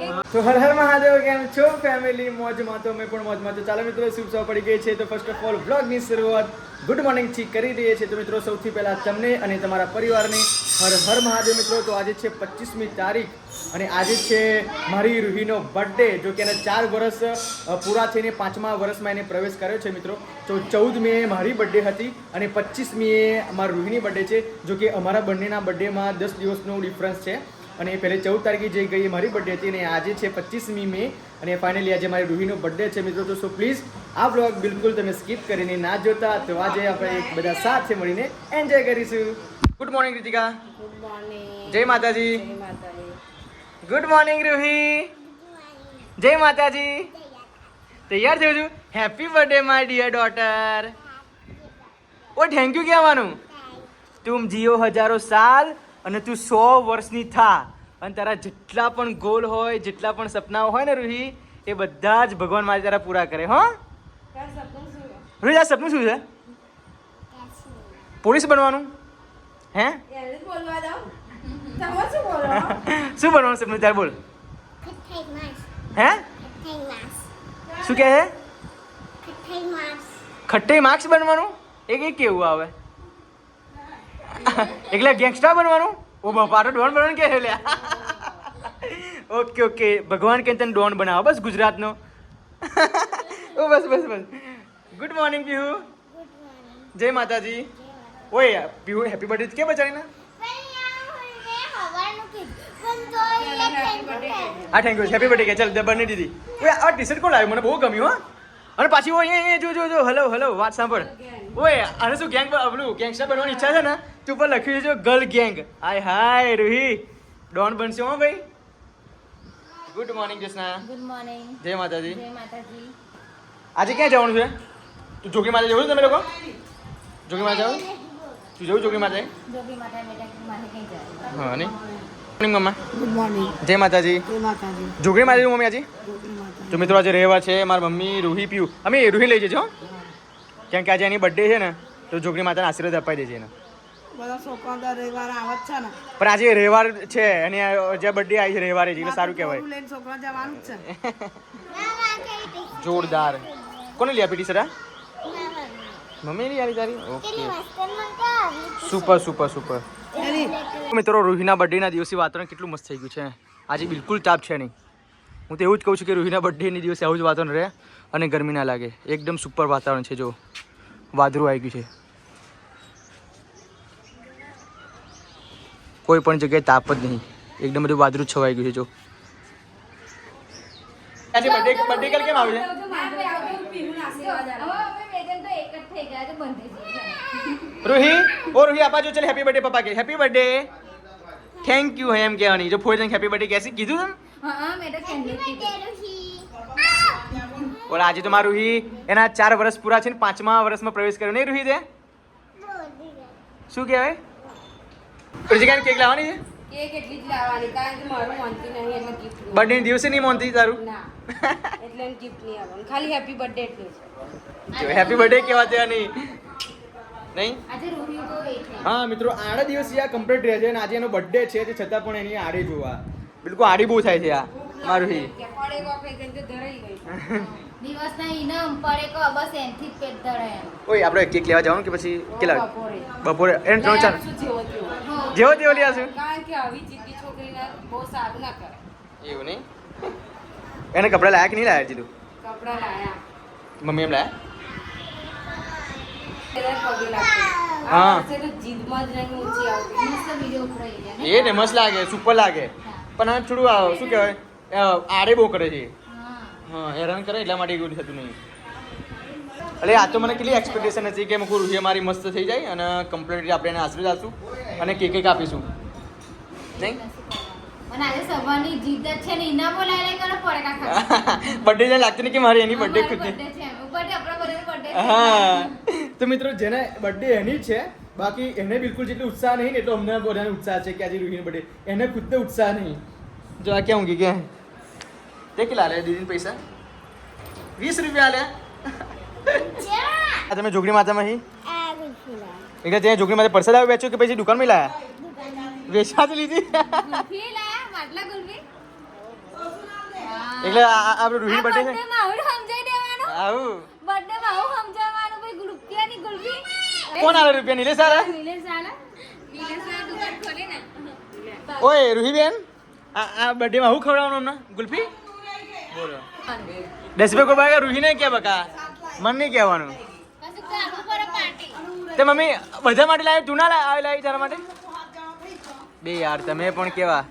તો હર હર મહાદેવ, કેમ છો ફેમિલી? મોજમાં તો અમે પણ મોજમાં. તો ચાલો મિત્રો, શુભ સવાર પડી ગઈ છે. તો ફર્સ્ટ ઓફ ઓલ વ્લોગની શરૂઆત ગુડ મોર્નિંગ થી કરી દઈએ છીએ. તો મિત્રો, સૌથી પહેલા તમને અને તમારા પરિવારને હર હર મહાદેવ મિત્રો. તો આજે છે 25મી તારીખ અને આજે છે મારી રૂહીનો બર્થડે. જો કે એને 4 વર્ષ પૂરા થઈને 5મા વર્ષમાં એને પ્રવેશ કર્યો છે મિત્રો. તો 14 મે મારી બર્થડે હતી અને 25મીએ અમારી રૂહીની બર્થડે છે. જો કે અમારા બંનેના બર્થડેમાં 10 દિવસનો ડિફરન્સ છે અને પહેલે 14 તારીખે જઈ ગઈ મારી બર્થડે હતી અને આજે છે 25મી મે અને ફાઇનલી આજે મારી રૂહીનો બર્થડે છે મિત્રો. તો સો પ્લીઝ આ વ્લોગ બિલકુલ તમે સ્કીપ કરીને ના જોતા. તો આજે આપણે એક બધા સાથે મળીને એન્જોય કરીશું. Good morning Ritika. Good morning. જય માતાજી. જય માતાજી. Good morning Ruhi. જય માતાજી. તૈયાર થયો છું? Happy birthday my dear daughter. Oh thank you કહેવાનું. તુમ જીઓ હજારો સાલ અને તું 100 વર્ષની થા અને તારા જેટલા પણ ગોલ હોય, જેટલા પણ સપનાઓ હોય ને રૂહી, એ બધા જ ભગવાન મારે તારા પૂરા કરે. હો રૂહી, આ સપનું શું છે? પોલીસ બનવાનું? હે શું બનવાનું સપનું તારે? બોલ. હે શું કહે છે? ખટ્ટાઈ માર્ક્સ બનવાનું? એ કેવું આવે? એટલે ગેંગસ્ટર બનવાનું? ઓ બાપા, તો ડોન બનવાનું કે લ્યા. ઓકે ઓકે, ભગવાન કે તને ડોન બનાવો બસ ગુજરાતનો. ઓ બસ બસ બસ. Good morning Pihu. જય માતાજી. ઓય પીહુ, હેપી બર્થડે કે બચારીને? હા થેન્ક યુ. હેપી બર્થડે કે ચાલ બની દીધી. ઓય આ ટી-શર્ટ કોણ લાવ્યું? મને બહુ ગમ્યું. હા અને પાછી ઓય એ જો જો જો હલો હલો વાત સાંભળ. ઓય આને શું ગેંગ પેલું ગેંગસ્ટર બનવાની ઈચ્છા છે ને? તું પર લખ્યું છે girl gang. Hi hi Ruhi, don બનશે હો ભાઈ. Good morning Jasna. Good morning. જય માતાજી. જય માતાજી. આજે ક્યાં જવાનું છે? તું જોગી માતા જવું છે? તમે લોકો જોગી માતા જાવ? તું જવું જોગી માતા? જોગી માતા બેટા માને કઈ જાય. હા નહીં. મોર્નિંગ મમ્મા. Good morning. જય માતાજી. જય માતાજી. જોગી માતા મમ્મી આજે. જોગી માતા. તો મિત્રો આજે રહેવા છે મારી મમ્મી રૂહી પીવું. અમે રૂહી લઈ જજો કેમ કે આજે એની બર્થડે છે ને, તો જોગી માતાને આશીર્વાદ અપાઈ દેજે એને. બધા છોકરા દર રવિવાર આવત છે ને, પણ આજે રવિવાર છે અને જે બર્થડે આવી છે રવિવારે છે એટલે સારું કહેવાય. લઈને છોકરા જવાનું જ છે. જોરદાર. કોને લઈ આપી ટી-શર્ટ? મમ્મી લઈ આવી તારી? Okay, super super super. મિત્રો રૂહીના બર્થડેના દિવસે વાતાવરણ કેટલું મસ્ત થઈ ગયું છે. આજે બિલકુલ તાપ છે નહીં. હું તો એવું જ કહું છું કે રૂહીના બર્થડેની દિવસે આવું જ વાતાવરણ રહે અને ગરમી ના લાગે. એકદમ સુપર વાતાવરણ છે. જો વાદળું આવી ગયું છે, કોઈ પણ જગ્યાએ તાપ જ નહીં, એકદમ બધું વાદળું છવાઈ ગયું છે. જો આજે બર્થડે કેમ આવ્યું છે? રૂહી, ઓ રૂહી આપા જો, ચલ હેપી બર્થડે પપ્પા કે. હેપી બર્થડે, થેન્ક યુ એમ કહેવાની. જો ફોઈ હેપી બર્થડે કહેશે કીધું તને? હા મેં તો કેન્ડી. ઓલા આજે તો મારું રૂહી એના 4 વર્ષ પૂરા છે ને 5મા વર્ષમાં પ્રવેશ કર્યો નહીં રૂહી? તે શું કહેવાય? પ્રતિકાને કેક લાવવાની છે? કેક એટલી જ લાવવાની, કારણ કે મારું મોનતી નહીં એટલે ગિફ્ટ બર્થડે દિવસે નહીં મોનતી તારું? ના, એટલે એમ ગિફ્ટ નહીં આવવાનું, ખાલી હેપી બર્થડે એટલું છે. જો હેપી બર્થડે કહેવા તે નહીં નહીં. આજે રૂહી તો વેટ નહીં. હા મિત્રો, 8 દિવસ આ કમ્પ્લીટ રહે છે અને આજે એનો બર્થડે છે તે છતાં પણ એની આડી જોવા બિલકુલ આડી બહુ થાય છે આ મારું રૂહી. કે પડે કો કે તે ધરાઈ ગઈ. દિવસના ઇનામ પડે કો બસ એનથી જ પેટ ધરે એમ. ઓય આપણે કેક લેવા જવાનું કે પછી કેટલા બપોરે. બપોરે? એને 3-4 શું જેવો તેવો. જેવો તેવો લઈ આવશું. કારણ કે આવી જિદ્દી છોકરીને બહુ સારું ના કરે. એવું નહીં. એને કપડાં લાયા કે નહીં લાયા જીધું? કપડા લાયા મમ્મી એમ લાયા? એટલે પગે લાગતું. હા. આ વર્ષે તો જીદમાં જ નહીં ઊંચી આવતી. મસ્ત વિડિયો ઉતરાઈ જાય ને. એ ને મસ્ત લાગે, સુપર લાગે. પણ આ થોડું શું કહેવાય, આડે બહુ કરે છે. હા. હા, હેરાન કરે એટલા માટે એવું થતું નહીં. એટલે આ તો મને કેટલી એક્સપેક્ટેશન હતી કે મૂકું રૂહી અમારી મસ્ત થઈ જાય અને કમ્પ્લીટલી આપણે એને આશીર્વાદ આપશું અને કેક આપીશું નહીં. અને આજે સવારની જીદ જ છે ને ઇનામો લઈ કરો પડે કાકા. બર્થડે ને લાગતું નહીં કે મારી એની બર્થડે ખુદ બર્થડે છે એમ. ઉપરથી આપણા બધાનો બર્થડે હા. તો મિત્રો જેને બર્થડે એની જ છે, બાકી એને બિલકુલ જેટલો ઉત્સાહ નહીં ને એટલો અમને બધાને ઉત્સાહ છે કે આજે રૂહીનો બર્થડે. એને ખુદને ઉત્સાહ નહીં. જો આ ક્યાં ઊંઘી ગયા? તે કેટલા લે દીદીને પૈસા? 20 રૂપિયા લે. આ તમે જોગણી માતામાં હી એટલે ત્યાં જોગણી માતા પરસાદ આવ્યો વેચ્યો કે પછી દુકાનમાં લાયા? વેચવા જ લીધી. ગુલ્ફી લાયા માટલા ગુલ્ફી. એટલે આપણે રૂહી બર્થડે છે બર્થડે માં આવું સમજાઈ દેવાનું આવું બર્થડે માં આવું સમજાવવાનું ભાઈ રૂપિયાની ગુલ્ફી કોણ આલે રૂપિયા નીલે સારા નિલેશ આલા દુકાન ખોલે ને ઓય રૂહી બેન આ બર્થડે માં હું ખવડાવવાનું અમને ગુલ્ફી બોલો 10 રૂપિયા કોઈ બાય રૂહી ને કે બકા મન નહીં કહેવાનું કશું કરવું પડે પાર્ટી તે મમ્મી બધા માટે લાવી તું ના લાવી તારા માટે બે યાર તમે પણ કેવા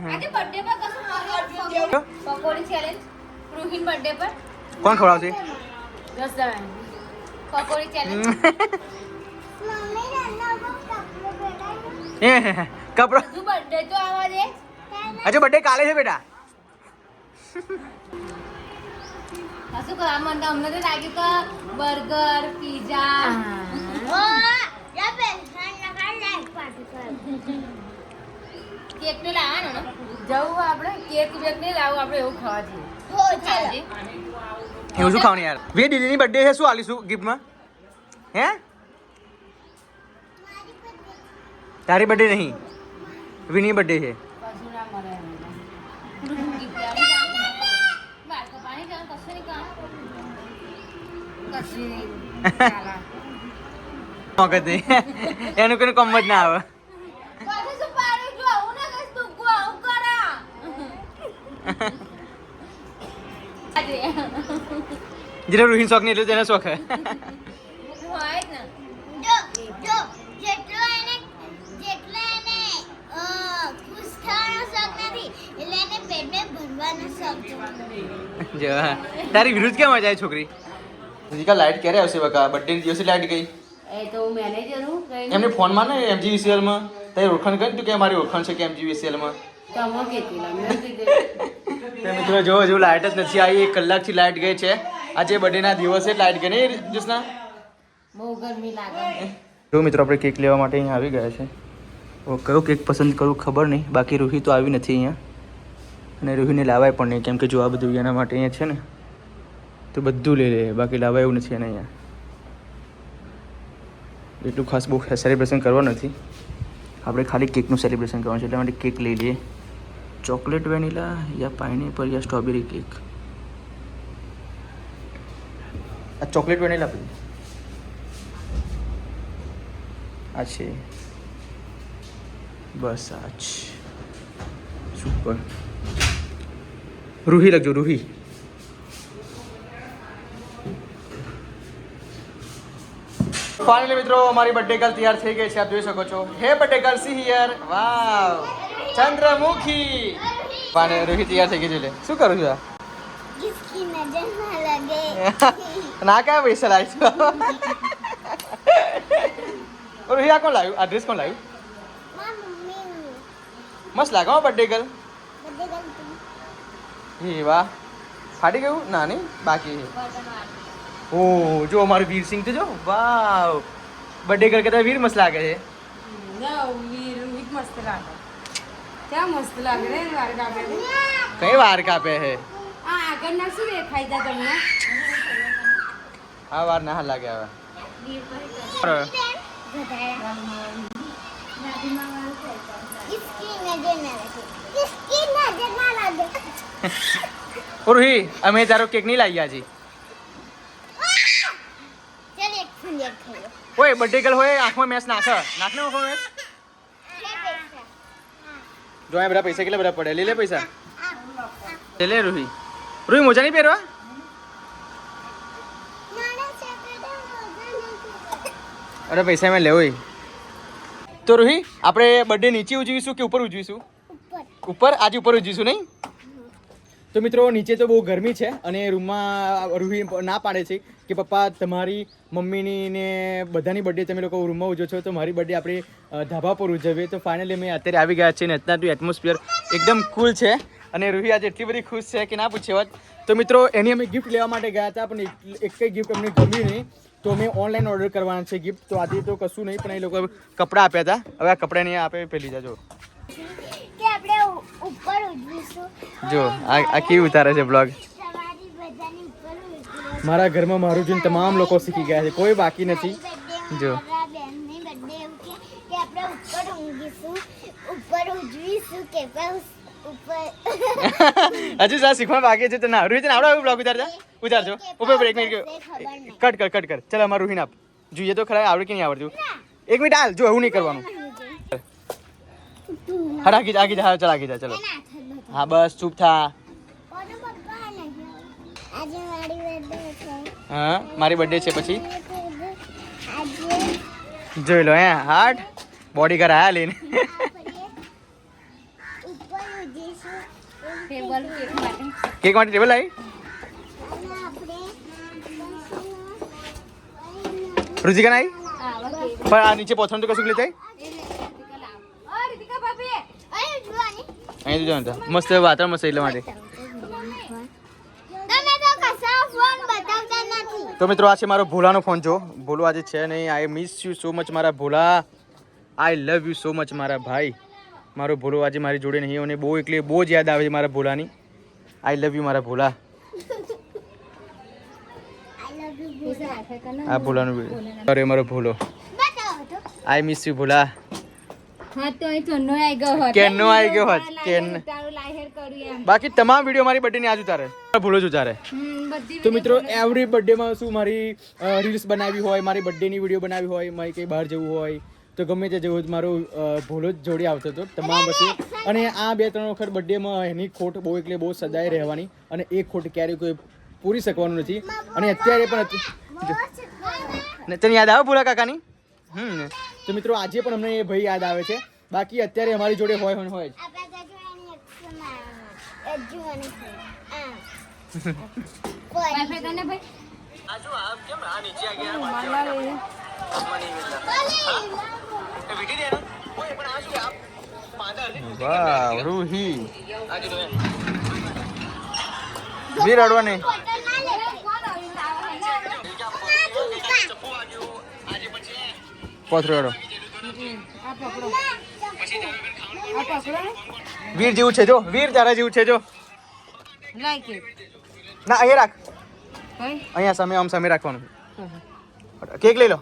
આજે બર્થડે પર કશું કરવું પકોડી ચેલેન્જ રૂહીન બર્થડે પર કોણ ખવડાવશે પકોડી ચેલેન્જ કપડો તું બર્થડે તો આવવા દે હજુ બર્થડે કાલે છે બેટા કશું કરવા મને અમને તો લાગ્યું કે બર્ગર પીઝા કેક તો લાવવાનો ને જવું આપણે કેક વેક નહીં લાવું આપણે એવું ખાવા જઈએ એવું શું ખાવાનું યાર વે દીદીની બર્થડે છે શું આલીશું ગિફ્ટમાં હે તારી બર્થડે નહીં વિની બર્થડે છે કશું ના મળે બાળકો પાણી જવાનું કશું નહીં કામ કશું નહીં વખત નહીં એનું કોઈ કમ જ ના આવે પછી શું પાડું જો આવું ના કઈશ તું આવું કરા જેને રૂહીન શોખ નહીં એટલે તેને શોખ હે હોય જ ને જો જેટલો એને ખુશ થવાનો શોખ નથી એટલે એને પેટને ભરવાનો શોખ છે જો તારી વિરુદ્ધ કેમ જાય છોકરી જીકા લાઈટ ક્યારે આવશે બકા બર્થડે દિવસે લાઈટ ગઈ એ તો હું મેનેજર હું કઈ એમને ફોનમાં ને MGVCL માં તારી ઓળખાણ કરી તું કે મારી ઓળખાણ છે કે MGVCL માં તમે કેતી મેં કીધું તે મિત્રો જો હજુ લાઈટ જ નથી આવી 1 કલાકથી લાઈટ ગઈ છે આજે બર્થડે ના દિવસે લાઈટ ગઈ નહીં જસના બહુ ગરમી લાગે જો મિત્રો આપણે કેક લેવા માટે અહીંયા આવી ગયા છે કયો કેક પસંદ કરું ખબર નહીં બાકી રૂહી તો આવી નથી અહીંયા અને રૂહીને લાવાય પણ નહીં કેમ કે જો આ બધું એના માટે અહીંયા છે ને તો બધું લઈ લે બાકી લાવાય એવું નથી એને અહીંયા એટલું ખાસ બહુ સેલિબ્રેશન કરવા નથી આપણે ખાલી કેકનું સેલિબ્રેશન કરવાનું છે એટલા માટે કેક લઈ લઈએ ચોકલેટ વેનીલા યા પાઇનેપલ યા સ્ટ્રોબેરી કેક આ ચોકલેટ વેનીલા આપી આ છે બસ આ જ સુપર રૂહી લખજો રૂહી ફાઇનલી મિત્રો અમારી બર્થડે ગર્લ તૈયાર થઈ ગઈ છે આપ જોઈ શકો છો હે બર્થડે ગર્લ સી હિયર વાવ ચંદ્રમુખી પાને રૂહી તૈયાર થઈ ગઈ છે લે શું કરું છું આ जिसकी नजर ना लगे ના કયા પૈસા લાવી છું રૂહી આ કોણ લાવ્યું આ ડ્રેસ કોણ લાવ્યું मां मम्मी મસ્ત લાગે હો બર્થડે ગર્લ बर्थडे गलती એ વાહ ફાટી ગયું ના નહીં બાકી છે ઓ જો અમારું વીર સિંહ તો જો વાવ બર્થડે ગર્લ કરતા વીર મસ્ત લાગે છે ના વીર મસ્ત લાગે ક્યાં મસ્ત લાગે રે વાર કાપે કઈ વાર કાપે છે આ આગળના શું દેખાય તા તમને આ વાર ના લાગે હવે इसकी नजर ना लगे इसकी नजर ना लगे રૂહી અમે તારો કેક નહીં લાવી હજી चल एक फुलिया खाओ ઓય બર્થડે ગર્લ હોય આંખમાં મેસ નાખ નાખને આંખમાં મેસ જો આ બધા પૈસા કેટલા બધા પડે લઈ લે પૈસા લે રૂહી રૂહી મોજા નહીં પહેરવા અરે પૈસા મેં લેવો તો રૂહી આપણે બર્થડે નીચે ઉજવીશું કે ઉપર ઉજવીશું ઉપર આજે ઉપર ઉજવીશું નહીં તો મિત્રો નીચે તો બહુ ગરમી છે અને રૂમમાં રૂહી ના પાડે છે કે પપ્પા તમારી મમ્મીની ને બધાની બર્થડે તમે લોકો રૂમમાં ઉજવો છો તો મારી બર્થડે આપણે ધાબા પર ઉજવીએ તો ફાઇનલી અમે અત્યારે આવી ગયા છીએ ને અત્યારનું એટમોસ્ફિયર એકદમ કૂલ છે અને રૂહી આજે એટલી બધી ખુશ છે કે ના પૂછે વાત તો મિત્રો એની અમે ગિફ્ટ લેવા માટે ગયા હતા પણ એક કંઈ ગિફ્ટ અમને ગમ્યું નહીં તો અમે ઓનલાઈન ઓર્ડર કરવાના છે ગિફ્ટ તો આજે તો કશું નહીં પણ એ લોકો કપડાં આપ્યા હતા હવે આ કપડાં નહીં આપે પહેલી જાજો કે આપણે ઉપર ઉજવીશું જો આ કેવી ઉતારે છે બ્લોગ સવારી બધાની ઉપર ઉજવીશું મારા ઘરમાં મારું જોઈને તમામ લોકો શીખી ગયા છે કોઈ બાકી નથી જો મારા બેનની બર્થડે એવું કે આપણે ઉપર ઊંઘીશું ઉપર ઉજવીશું કે ઉપર હજુ સા શીખવા બાકી છે તો ના રૂહી તને આવડે બ્લોગ ઉતારજો ઉપર એક મિનિટ કટ કર ચાલ અમારું રૂહીને આપ જોઈએ તો ખરા આવડે કે નહીં આવડતું એક મિનિટ હાલ જો એવું નહીં કરવાનું હા આગી જા ચાલ આગી જા ચલો હા બસ ચૂપ થા આજે મારી બર્થડે છે હા મારી બર્થડે છે પછી આજે જોઈ લો હે હાર્ટ બોડી કર આયા લઈને ઉપર ઉજીશું ટેબલ કેક માટે કેક માટે ટેબલ આવી અને આપણે રુચિકા આવી આવા કેક પણ આ નીચે પોથણ તો કશું લેતા રીતિકા ભાભી અરે જોવાની અહીં તો જો મસ્ત વાતાવરણ મસ્ત એટલા માટે તમે તો કશા ફોન બતાવતા નથી તો મિત્રો આ છે મારો ભોલાનો ફોન જો ભોલો આજે છે નહીં I miss you so much મારા ભોલા આઈ લવ યુ સો મચ મારા ભાઈ મારો ભોલો આજે મારી જોડે નહીં અને બહુ એટલે બહુ જ યાદ આવે છે મારા ભોલાની આઈ લવ યુ મારા ભોલા આઈ લવ યુ પૈસા હાથે કરના આ ભોલાનું અરે મારો ભોલો બતાવો તો આઈ મિસ યુ ભોલા હા તો અહીં ચોન્નો આવી ગયો હોત કેનનો આવી ગયો હોત કેન તારું લાહેર કરું એમ બાકી તમામ વિડીયો મારી બર્થડે ની આજ ઉતારે ભોલો જ ઉતારે બધી તો મિત્રો એવરી બર્થડેમાં શું મારી રીલ્સ બનાવી હોય મારી બર્થડેની વિડીયો બનાવી હોય મારી કંઈ બહાર જવું હોય તો ગમે તે જવું હોય મારો ભોલો જ જોડી આવતો હતો તમામ વસ્તુ અને આ 2-3 વખત બર્થડેમાં એની ખોટ બહુ એટલે બહુ સદાય રહેવાની અને એ ખોટ ક્યારેય કોઈ પૂરી શકવાનું નથી અને અત્યારે પણ તને યાદ આવે ભોલા કાકાની તો મિત્રો આજે પણ અમને એ ભાઈ યાદ આવે છે બાકી અત્યારે અમારી જોડે હોય જ આપણા ગજવાની એક્શન મારવાનો અજુવાની આ વાઈફાઈ કરને ભાઈ આજુ આ કેમ આ નીચે આ ગયા માલા રે વાહ રૂહી વીર અડવા નહીં પોથરો અડો આ પકડો વીર જેવું છે જો વીર તારા જેવું છે જો લાઈક ઇટ ના અહીંયા રાખ કઈ અહીંયા સામે આમ સામે રાખવાનું કેક લઈ લો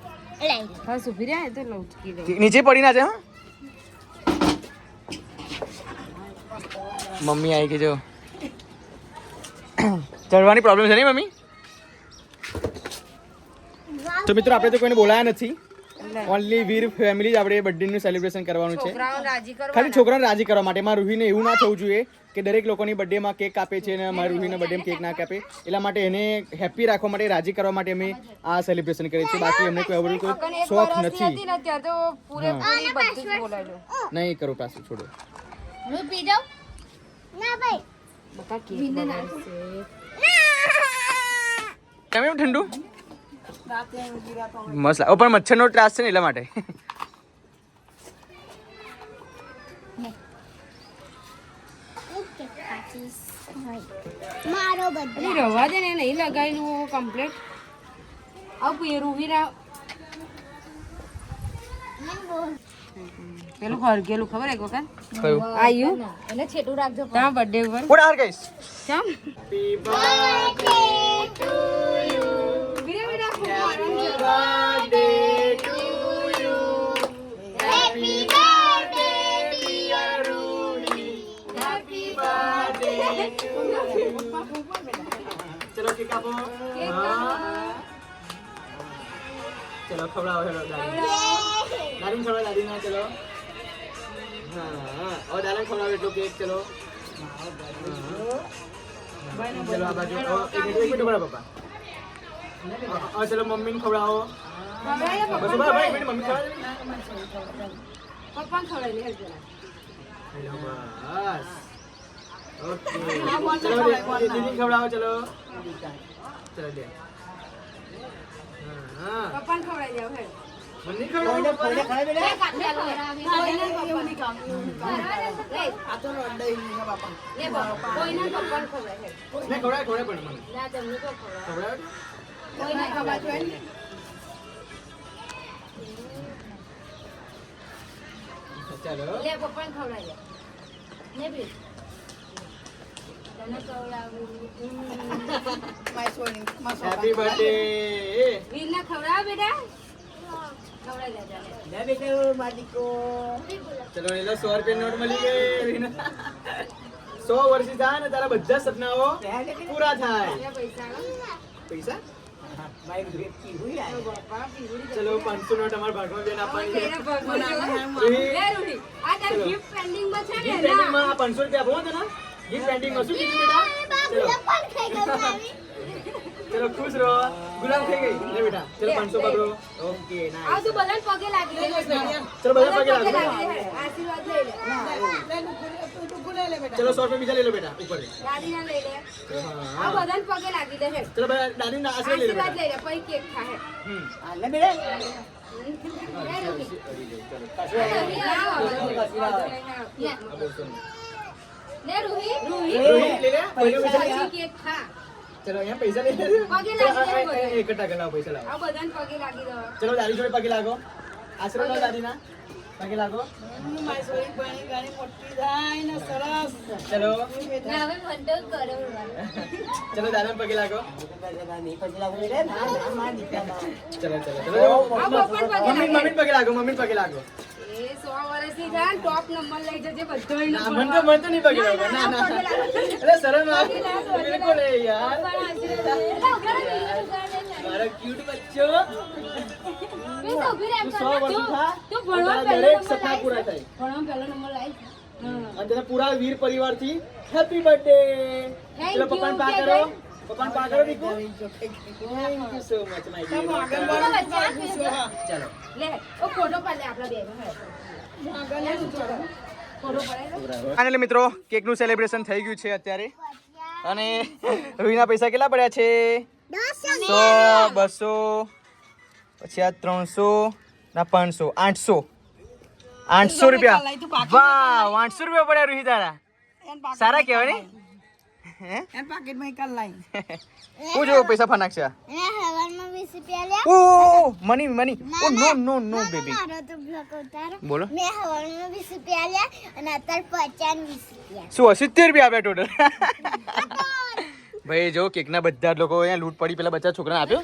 હા સુભી રહ્યા તો લઉચકી દે નીચે પડી ના જાય હા મમ્મી આવી ગઈ જો ચડવાની પ્રોબ્લેમ છે નહીં મમ્મી તો મિત્રો આપણે તો કોઈને બોલાયા નથી ઓનલી વીર ફેમિલી જ આપણે બર્થડેનું સેલિબ્રેશન કરવાનું છે છોકરાઓ રાજી કરવા ખાલી છોકરાને રાજી કરવા માટે મારા રૂહીને એવું ના થવું જોઈએ કે દરેક લોકોની બર્થડેમાં કેક કાપે છે અને મારા રૂહીના બર્થડેમાં કેક ના કાપે એટલા માટે એને હેપી રાખવા માટે રાજી કરવા માટે અમે આ સેલિબ્રેશન કરીએ છીએ બાકી અમને કોઈ અવરું કોઈ શોખ નથી ત્યાં તો પૂરેપૂરી બધું જ બોલાયેલું નહીં કરો પાછું છોડો હું પી દઉં ના ભાઈ બકા કેક બનાવશે કેમ એમ ઠંડુ મસ્ત લાગે પણ મચ્છરનો ત્રાસ છે ને એટલા માટે મારો બધો અરે રવા દે ને નહીં લગાવેલું કમ્પ્લીટ આવ રૂહી રાવ પેલું હરગેલું ખબર એક વખત કયું આયુ એને છેટું રાખજો ત્યાં બર્થડે ઉપર What are guys? ચમ happy birthday dear Ruhi happy birthday ચલો કેક આપો ચલો ખવડાવો હેલો દાદી ખવડાવો દાદી ના ચલો હા ઓ દાદા ખવડાવો એટલો કેક ચલો ચલો આ બાજુ એક મિનિટ બરાબર પપ્પા ચલો મમ્મીને ખવડાવો બસ ભાઈ મમ્મી ખવડાવે પપ્પા ખવડાવી લે બસ ઓકે ચલો દીદી ખવડાવો ચલો ચલો દે હા પપ્પા ખવડાવી દેવ હે મમ્મી ખવડાવો ને ખવડાવે પણ મને ખવડાવે ચાલો હેપી બર્થડે વીરને ખવડાવ બેટા ચલો એ લો 100 રૂપિયા નોટ મળી ગઈ 100 વર્ષ થાય ને તારા બધા સપનાઓ પૂરા થાય. પૈસા પૈસા બાપા પીવડી ચલો 500 નોટ અમારા ભાગમાં બેન આપવાની છે. આ તાર gift pending માં છે ને ગિફ્ટ પેન્ડિંગમાં આ 500 રૂપિયા આપો તને. ગિફ્ટ પેન્ડિંગમાં શું કીધું બેટા? ચલો પણ ખાઈ ગયું મારી. ચલો ખુશ રહો. ગુલામ થઈ ગઈ લે બેટા. ચલો 500 પકડો. ઓકે આ નાઈસ. તું બધાને પગે લાગી દે ચલો બધા પગે લાગો. આશીર્વાદ લઈ લે ચલો 100 રૂપિયા બીજા લઈ લો બેટા ઉપર. દાદીના લઈ લે આ હા. બધાને પગે લાગી દે હે ચલો બધા દાદીના આશીર્વાદ લઈ લો આશીર્વાદ બેટા. લઈ લે પછી કેક ખાહે હમ. લે રૂહી રોહિત લઈ લે. પહેલો પૈસા લઈ લે. પછી કેક ખા ચલો અહીંયા પૈસા લઈ લે. પગે ચલો, લાગી જાય બધે. એકઠા કરી લાવો પૈસા લાવો. આ બધાને પગે લાગી દો ચલો દાદી જોડે પગે લાગો. આશીર્વાદ લો દાદીના. પગે લાગો. ચલો ચલો દાદા પગે લાગો. ચલો ચલો ચલો. આ પપ્પાને પગે મમ્મી લાગે. પગે લાગો. મમ્મી પગે લાગો. એ 100 વર્ષની થાય ને ટોપ નંબર લઈ જજે બધાયનો ના, મન તો નહીં પગે લાગો. ના ના અરે શરમ આવે. બિલકુલ એ યાર. મારો ક્યુટ બચ્ચો. તું 100 વર્ષ થા. તું ભણવા તારા પહેલો દરેક નંબર સપના પૂરા થાય. ભણવા પહેલો નંબર લાવી અને તને પૂરા વીર પરિવારથી હેપી બર્થડે. Thank ચલો you, પપ્પાને પા કે કરો. ભાઈ. પપ્પાને પા કરો દીકુ. Thank you so much my dear. ચલો. લે ઓ ફોટો પાડ લે આપણા બે ફોટો પાડે ફાઇનલી મિત્રો કેકનું સેલિબ્રેશન થઈ ગયું છે અત્યારે અને રૂહીના પૈસા કેટલા પડ્યા છે? 100 200 પછી આ 300 ના 500 800 રૂપિયા. વાહ 800 રૂપિયા પડ્યા રૂહી તારા. સારા કહેવાય ને? હે હું જો પૈસા ફનાક છે. અને હવારમાં 20 રૂપિયા લ્યા. ઓ મની મની. ઓ નો નો નો બેબી. મારો તો બ્લોક ઉતારો. બોલો. મેં હવારમાં 20 રૂપિયા લ્યા અને અત્યારે 50 20 રૂપિયા. શું 70 રૂપિયા આપ્યા ટોટલ? ભાઈ જો કેકના બધા જ લોકો અહીંયા લૂંટ પડી પેલા બચ્ચા છોકરાને આપ્યો.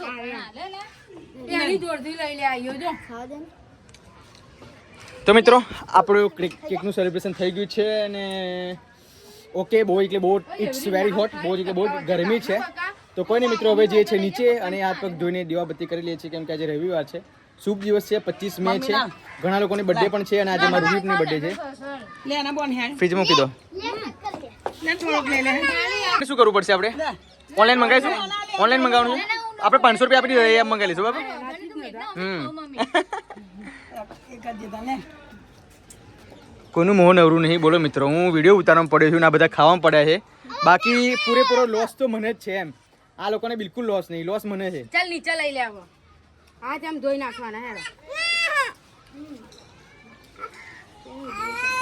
એની જોડથી લઈ લે આયો જો ખાવા દે ને. તો મિત્રો આપણું કેકનું સેલિબ્રેશન થઈ ગયું છે અને ઓકે બહુ એટલે બહુ ઇટ્સ વેરી હોટ. બહુ એટલે બહુ ગરમી છે. તો કોઈ નહીં મિત્રો હવે જે છે નીચે અને હાથ પગ ધોઈને દીવાબત્તી કરી લઈએ છીએ કેમ કે આજે રવિવાર છે. શુભ દિવસ છે. 25 મે છે. ઘણા લોકોની બર્થડે પણ છે અને આજે મારી રૂહીની બર્થડે છે. ફ્રીજ મૂકી દો. શું કરવું પડશે આપણે? ઓનલાઈન મંગાવીશું. ઓનલાઈન મંગાવવાનું છે. આપણે 500 રૂપિયા આપી દઈએ એમ મંગાવી લઈશું બરાબર. કોઈનું મોહ નવરું નહીં. બોલો મિત્રો હું વિડીયો ઉતારવામાં પડ્યો છું ને આ બધા ખાવામાં પડ્યા છે. બાકી પૂરેપૂરો લોસ તો મને જ છે એમ. આ લોકોને બિલકુલ લોસ નહીં. લોસ મને છે. ચાલ નીચે લઈ લે આવો હા તેમ ધોઈ નાખવાના હેડો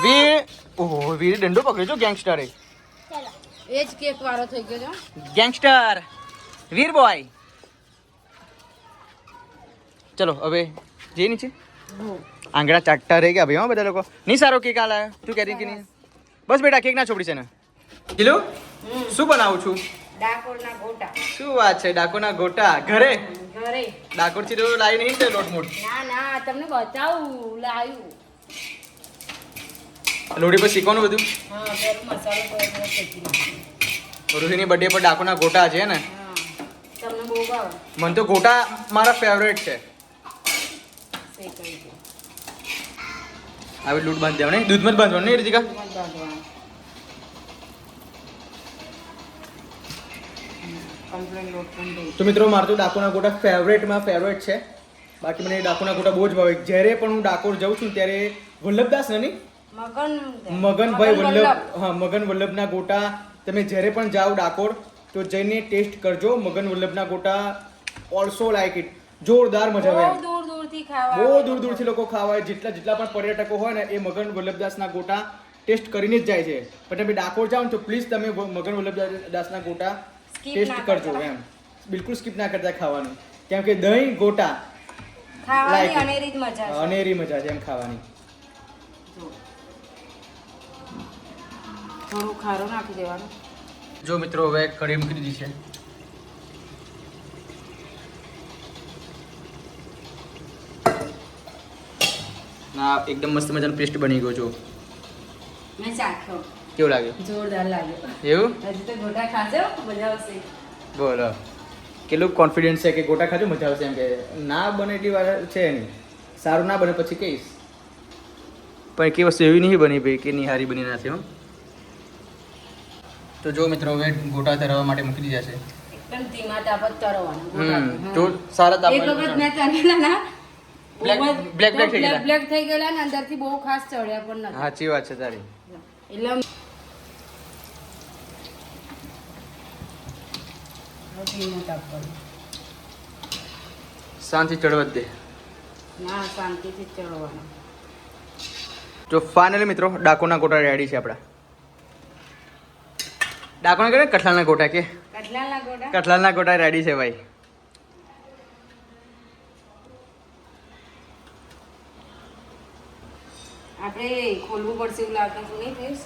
વીર ઓહો વીર દંડો પકડ્યો છો ગેંગસ્ટર એ. ચલો. એ જ કેક વાળો થઈ ગયો છો ગેંગસ્ટર વીર બોય. ચલો હવે જઈ નીચે. આંગળા ચાટતા રહી ગયા ભાઈ હા બધા લોકો. નહીં સારો કેક આ લાયો તું કહેતી કે નહીં? બસ બેટા કેક ના છોડી છે ને. કિલો શું બનાવું છું? ડાકોરના ગોટા શું વાત છે? ડાકોરના ગોટા ઘરે? ઘરે ડાકોર થી તો લાવી નહીં તે લોટ મોટ. ના ના તમને બતાવું લાવ્યું લોડી પર શીખવાનું બધું. હા પેલું મસાલો તો શેકી નાખ્યો. રોહિની બર્થડે પર ડાકોરના ગોટા છે ને. હા તમને બહુ ભાવે મને તો ગોટા મારા ફેવરેટ છે. શેકાઈ ગયું હવે લૂટ બાંધી દેવાનું નહીં દૂધમાં જ બાંધવાનું નહીં રીતિકા. કમ્પ્લેન લોટ પણ દઈ તો મિત્રો મારું તો ડાકોરના ગોટા ફેવરેટમાં ફેવરેટ છે. બાકી મને ડાકોરના ગોટા બહુ જ ભાવે. જ્યારે પણ હું ડાકોર જાઉં છું ત્યારે વલ્લભદાસ ને નહીં મગનભાઈ વલ્લભ હા મગન વલ્લભના ગોટા તમે જ્યારે પણ જાઓ ડાકોર તો જઈને ટેસ્ટ કરજો. મગન વલ્લભના ગોટા ઓલ્સો લાઈક ઇટ. જોરદાર મજા આવે એમ. દૂર દૂરથી ખાવા બહુ દૂર દૂરથી લોકો ખાવા આવે. જેટલા પણ પર્યટકો હોય ને એ મગન વલ્લભદાસના ગોટા ટેસ્ટ કરીને જ જાય છે. પણ તમે ડાકોર જાઓ ને તો પ્લીઝ તમે મગન વલ્લભદાસના ગોટા ટેસ્ટ કરજો એમ. બિલકુલ સ્કીપ ના કરતા ખાવાનું કેમ કે દહીં ગોટા ખાવાની like it. અનેરી જ મજા છે અનેરી મજા છે એમ ખાવાની. થોડું ખારો નાખી દેવાનું જો મિત્રો હવે કઢી મૂકી દીધી છે. ના એકદમ મસ્ત મજાનો પેસ્ટ બની ગયો છો. મેં ચાખ્યો કેવું લાગ્યું? જોરદાર લાગ્યો. એવું? હજી તો ગોટા ખાજો, મજા આવશે. બોલો કેટલું કોન્ફિડન્સ છે કે ગોટા ખાજો મજા આવશે એમ કે ના બને એટલી વાર છે નહીં. સારું ના બને પછી કહીશ. પણ કે વસ્તુ એવી નહીં બની ભાઈ કે નિહારી બની ના છે હો. તો જો મિત્રો હવે ગોટા તરવા માટે મૂકી દીધા છે. એકદમ ધીમા તાપ જ તળવાનું ગોટા. તો સારા તાપ એક વખત મેં તળેલા ના બ્લેક થઈ ગયેલા. બ્લેક થઈ ગયેલા ને અંદરથી બહુ ખાસ ચડ્યા પણ નથી. સાચી વાત છે તારી. એટલે ધીમું તાપ પર. શાંતિ ચડવા જ દે. ના શાંતિથી જ ચડવાનું. જો ફાઇનલી મિત્રો ડાકોરના ગોટા રેડી છે આપણા. ડાકોરના કે કઠલાલના ગોટા કે કટલાના ગોટા કઠલાલના ગોટા રેડી છે ભાઈ. આપણે ખોલવું પડશે એવું લાગતું નહીં ફ્રેશ.